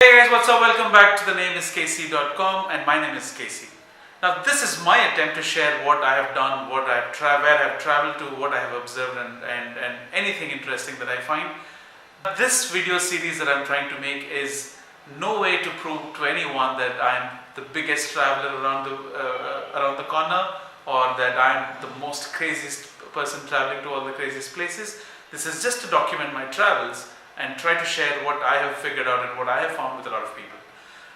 Hey guys, what's up? Welcome back to the name is KC.com and my name is Casey. Now this is my attempt to share what I have done, where I have traveled to, what I have observed and anything interesting that I find. This video series that I'm trying to make is no way to prove to anyone that I'm the biggest traveler around the corner or that I'm the most craziest person traveling to all the craziest places. This is just to document my travels and try to share what I have figured out and what I have found with a lot of people.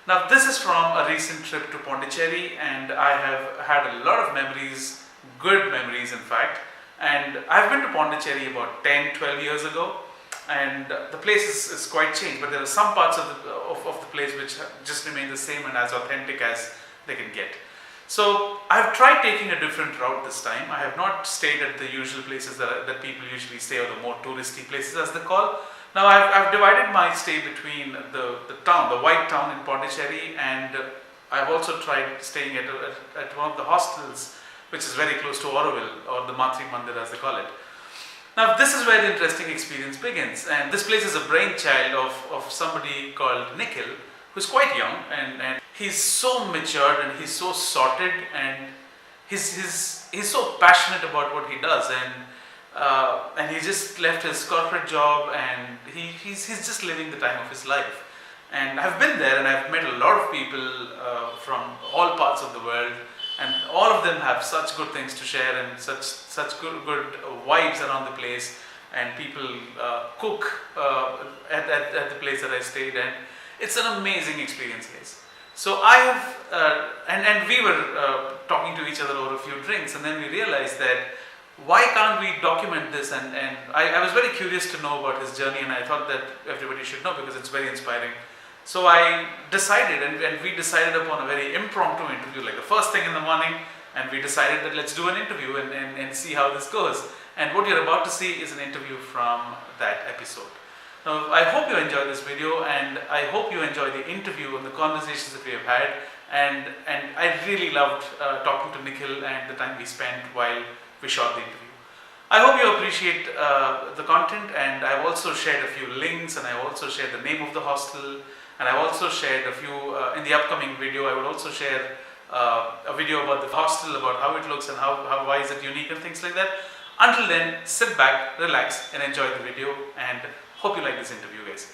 Now this is from a recent trip to Pondicherry and I have had a lot of memories, good memories in fact. And I've been to Pondicherry about 10-12 years ago and the place is quite changed, but there are some parts of the place which just remain the same and as authentic as they can get. So I've tried taking a different route this time. I have not stayed at the usual places that people usually stay, or the more touristy places as they call. Now I've divided my stay between the town, the white town in Pondicherry, and I've also tried staying at one of the hostels which is very close to Auroville, or the Matri Mandir as they call it. Now this is where the interesting experience begins, and this place is a brainchild of somebody called Nikhil, who's quite young, and he's so matured and he's so sorted and he's so passionate about what he does, and he just left his corporate job and he's just living the time of his life. And I've been there and I've met a lot of people from all parts of the world, and all of them have such good things to share and such good vibes around the place. And people cook at the place that I stayed, and it's an amazing experience, guys. So I have and we were talking to each other over a few drinks, and then we realized that why can't we document this, and I was very curious to know about his journey, and I thought that everybody should know because it's very inspiring. So I decided, and we decided upon a very impromptu interview, like the first thing in the morning, and we decided that let's do an interview and see how this goes. And what you're about to see is an interview from that episode. Now, I hope you enjoy this video, and I hope you enjoy the interview and the conversations that we have had, and I really loved talking to Nikhil and the time we spent while we shot the interview. I hope you appreciate the content, and I've also shared a few links, and I've also shared the name of the hostel, and I've also shared a few in the upcoming video. I will also share a video about the hostel, about how it looks and why is it unique and things like that. Until then, sit back, relax and enjoy the video, and hope you like this interview, guys.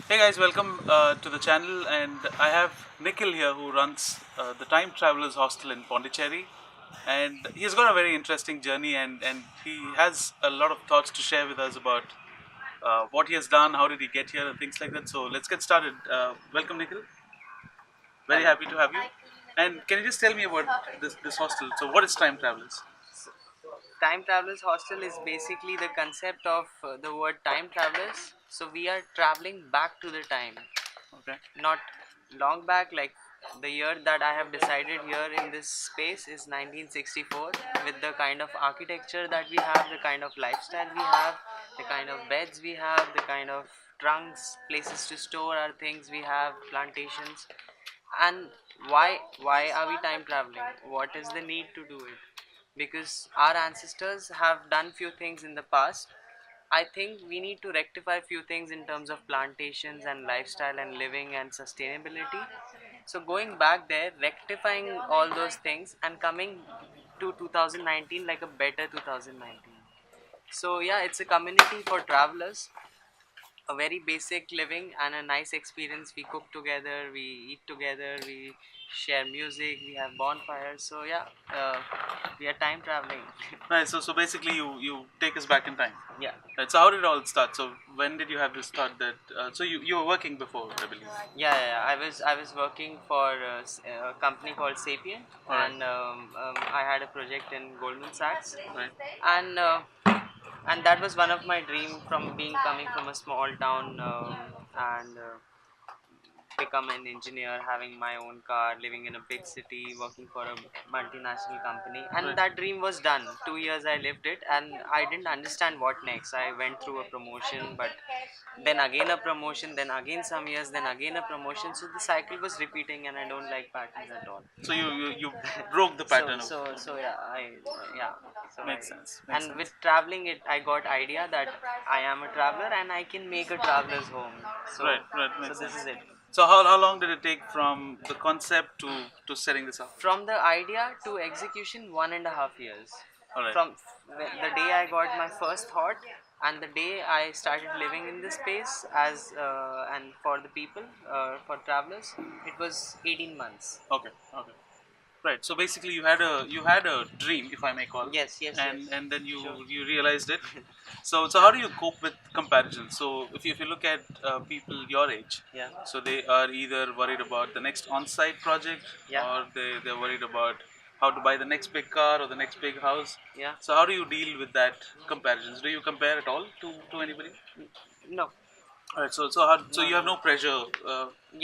Hey guys, welcome to the channel, and I have Nikhil here who runs the Time Travellers Hostel in Pondicherry. And he's got a very interesting journey, and he has a lot of thoughts to share with us about what he has done, how did he get here and things like that. So let's get started. Welcome, Nikhil. Very happy to have you. And can you just tell me about this hostel? So what is Time Travellers? Time Travelers Hostel is basically the concept of the word time travelers. So we are traveling back to the time, Okay. not long back. Like the year that I have decided here in this space is 1964, with the kind of architecture that we have, the kind of lifestyle we have, the kind of beds we have, the kind of trunks, places to store our things we have, plantations. And why are we time traveling? What is the need to do it? Because our ancestors have done few things in the past. I think we need to rectify few things in terms of plantations and lifestyle and living and sustainability. So going back there, rectifying all those things and coming to 2019 like a better 2019. So yeah, it's a community for travelers, a very basic living and a nice experience. We cook together, we eat together, we share music, we have bonfires. So yeah, we are time traveling. Nice. So basically, you take us back in time. Yeah. Right. So how did it all start? So when did you have this thought that? So you were working before, I believe. Yeah. I was working for a company called Sapient, Alright. and I had a project in Goldman Sachs, Right. and and that was one of my dream from being coming from a small town, and become an engineer, having my own car, living in a big city, working for a multinational company. And Right. that dream was done. 2 years I lived it, and I didn't understand what next. I went through a promotion, but then again a promotion, then again some years, then again a promotion. So the cycle was repeating, and I don't like patterns at all. So you broke the pattern So yeah, yeah. So makes I, sense. and Makes sense. with traveling, it I got idea that I am a traveler and I can make a traveler's home. So Right. so Makes this sense. is it. So how long did it take from the concept to setting this up? From the idea to execution, 1.5 years. All right. From the day I got my first thought and the day I started living in this space as and for the people, for travelers, it was 18 months. Okay. Okay. Right. So basically, you had a dream, if I may call, Yes, yes, yes. and then you Sure. you realized it. So how Yeah, do you cope with comparison? So if you look at people your age, yeah, so they are either worried about the next on-site project, yeah, or they're worried about how to buy the next big car or the next big house. yeah. So how do you deal with that comparisons? Do you compare at all to anybody? No, All right. So no, you no, have no. no pressure.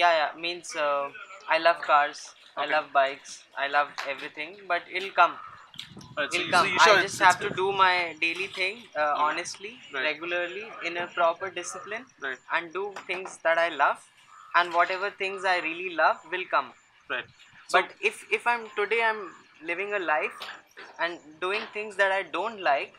Yeah, yeah. Means I love cars, I Okay. love bikes, I love everything, but it'll come. All right. So It'll you so come. you I sure just it's have to good. do my daily thing Okay. honestly, Right. regularly, in a proper discipline, Right. and do things that I love, and whatever things I really love will come. Right. So But if I'm today I'm living a life and doing things that I don't like,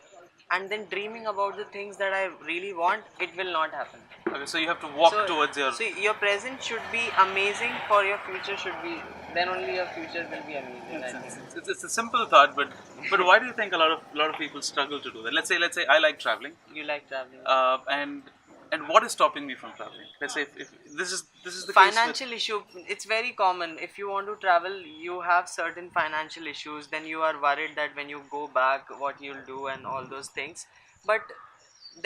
and then dreaming about the things that I really want, it will not happen. okay, so you have to walk So, towards your. so your present should be amazing, for your future should be, then only your future will be amazing, I think. It's a simple thought, but why do you think a lot of people struggle to do that? Let's say I like traveling, You like traveling. and what is stopping me from traveling? Let's say if this is the case with. Financial issue, it's very common. If you want to travel, you have certain financial issues, then you are worried that when you go back what you'll do and all those things. But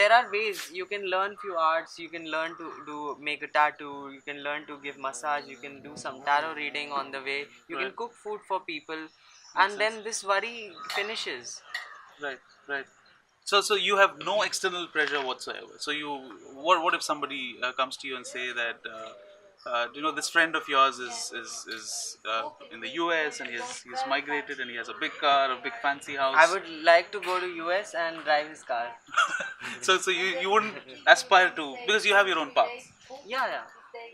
there are ways. You can learn few arts, you can learn to do, make a tattoo, you can learn to give massage, you can do some tarot reading on the way, you can Right. cook food for people, Makes and sense. then this worry finishes. Right, right. So you have no external pressure whatsoever. So what if somebody comes to you and say that this friend of yours is in the US, and he's migrated, and he has a big car, a big fancy I house. would like to go to US and drive his car. So you wouldn't aspire to, because you have your own path. Yeah, yeah,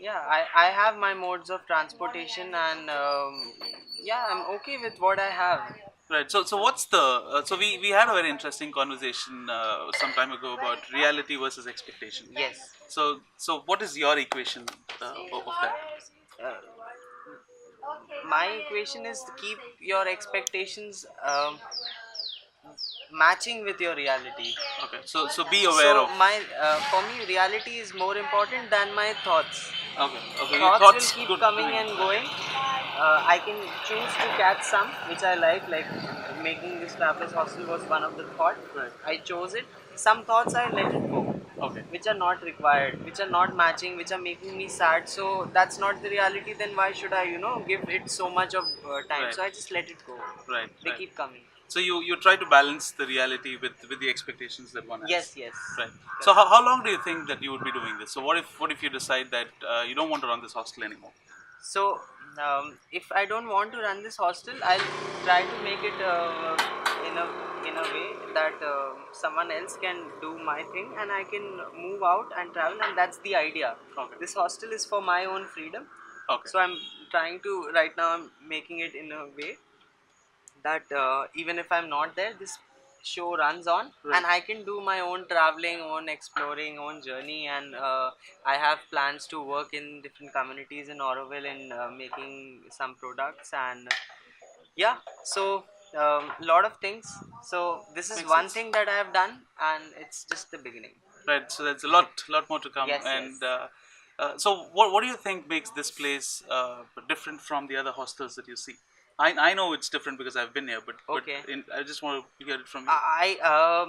yeah. I have my modes of transportation, and yeah, I'm okay with what I have. Right. So what's the we had a very interesting conversation some time ago about reality versus expectation. Yes. So what is your equation of that? uh, my equation is to keep your expectations matching with your reality. Okay. So be aware So of. my for me, reality is more important than my thoughts. Okay. Okay. Your Thoughts will thoughts keep could coming be. and going. I can choose to catch some which I like making this travelers hostel was one of the thought. Right. I chose it. Some thoughts I let it go, Okay. which are not required, which are not matching, which are making me sad. So that's not the reality. Then why should I, give it so much of time? Right. So I just let it go. Right. They Right. keep coming. So you try to balance the reality with the expectations that one has. Yes, yes. Right. So how long do you think that you would be doing this? So what if you decide that you don't want to run this hostel anymore? So, if I don't want to run this hostel, I'll try to make it in a way that someone else can do my thing, and I can move out and travel, and that's the idea. Okay. This hostel is for my own freedom. Okay. So I'm trying to, right now I'm making it in a way that even if I'm not there, this show runs on, Right. and I can do my own traveling, own exploring, own journey, and I have plans to work in different communities in Oroville in making some products, and yeah, so lot of things. So this is Makes one sense. thing that I have done, and it's just the beginning. Right. So there's a lot more to come. Yes, And yes. so what do you think makes this place different from the other hostels that you see? I know it's different because I've been here, but Okay. I just want to hear it from you. I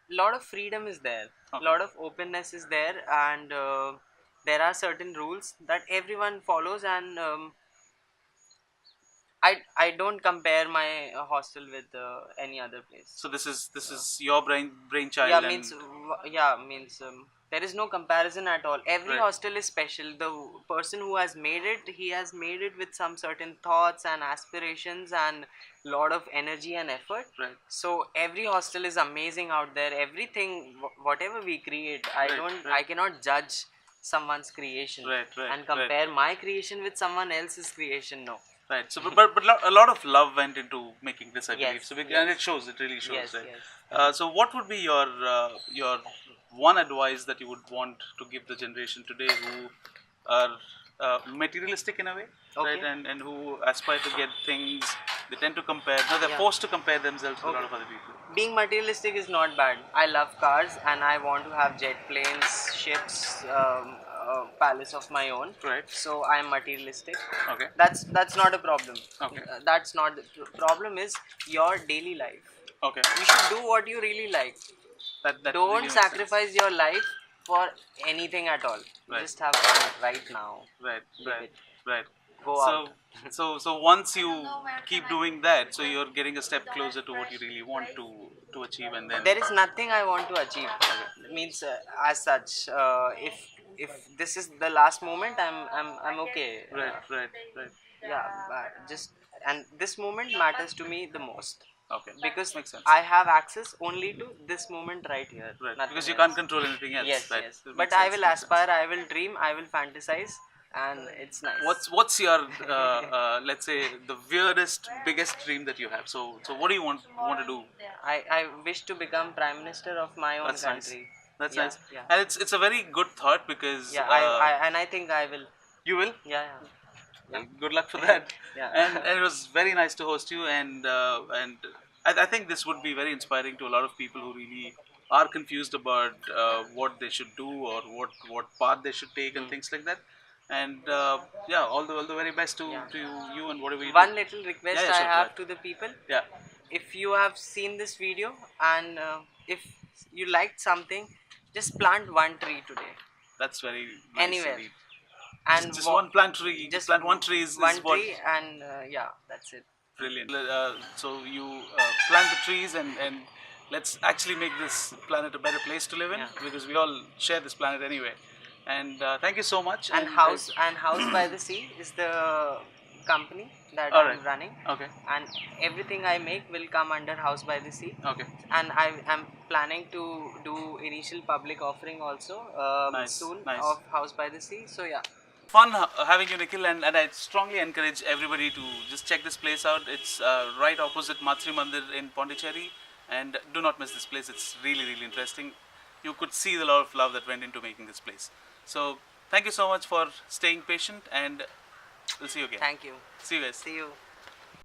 lot of freedom is there, Okay. lot of openness is there, and there are certain rules that everyone follows, and I don't compare my hostel with any other place. So this is your brainchild, Yeah, and means means there is no comparison at all. Every right. hostel is special. The person who has made it, he has made it with some certain thoughts and aspirations and lot of energy and effort. Right. So every hostel is amazing out there. Everything, whatever we create, Right, right. I cannot judge someone's creation, Right, right, and compare my creation with someone else's creation. No. Right. So, but a lot of love went into making this, I believe. Yes, So, yes. and it shows. It really shows, Yes, right? yes. So, what would be your one advice that you would want to give the generation today are materialistic in a way, right? Okay. And who aspire to get things. They tend to compare. No, they're Yeah. forced to compare themselves with a lot Okay. of other people. Being materialistic is not bad. I love cars and I want to have jet planes, ships, palace of my own. Right. So I'm materialistic. Okay. That's not a problem. Okay. That's not the problem. Is your daily life. Okay. You should do what you really like. That really Don't makes sacrifice your life for anything at all. Right. Just have fun right now. sense. Right. Live Right. it. Right. Go so, out. so once you keep doing that, so you're getting a step closer to what you really want to achieve, and then There is nothing I want to achieve. Means as such, if this is the last moment, I'm okay. right, right, right. Yeah, just and this moment matters to me the most Okay, because makes sense. I have access only to this moment right here. Right, Nothing because you else. can't control anything else. Yes, Right. yes. That But makes I sense, will makes sense. aspire, I will dream, I will fantasize, and it's nice. What's your let's say the weirdest, biggest dream that you have? So what do you want to do? I wish to become prime minister of my own That's nice. country. That's Yeah, nice. yeah. And it's a very good thought because Yeah, and I think I will. you will. Yeah, yeah. Well, good luck for that. Yeah. And it was very nice to host you. And I think this would be very inspiring to a lot of people who really are confused about what they should do or what path they should take and things like that. And yeah, all the very best to Yeah. you and whatever you One do. little request Yeah, yeah, I sure, go have ahead. to the people. Yeah, If you have seen this video and if you liked something, just plant one tree today. that's very nice Anywhere. indeed. And Just one plant tree. just Plant one tree one is what tree and yeah, that's it. brilliant. So you plant the trees and let's actually make this planet a better place to live in Yeah. because we all share this planet anyway. And thank you so much. And House by the Sea is the company that All I'm right. running. Okay. And everything I make will come under House by the Sea. Okay. And I am planning to do initial public offering also Nice, soon nice. of House by the Sea. So yeah. Fun having you, Nikhil, and I strongly encourage everybody to just check this place out. It's right opposite Matri Mandir in Pondicherry, and do not miss this place. It's really, really interesting. You could see the lot of love that went into making this place. So, thank you so much for staying patient, and we'll see you again. Thank you. See you guys. See you.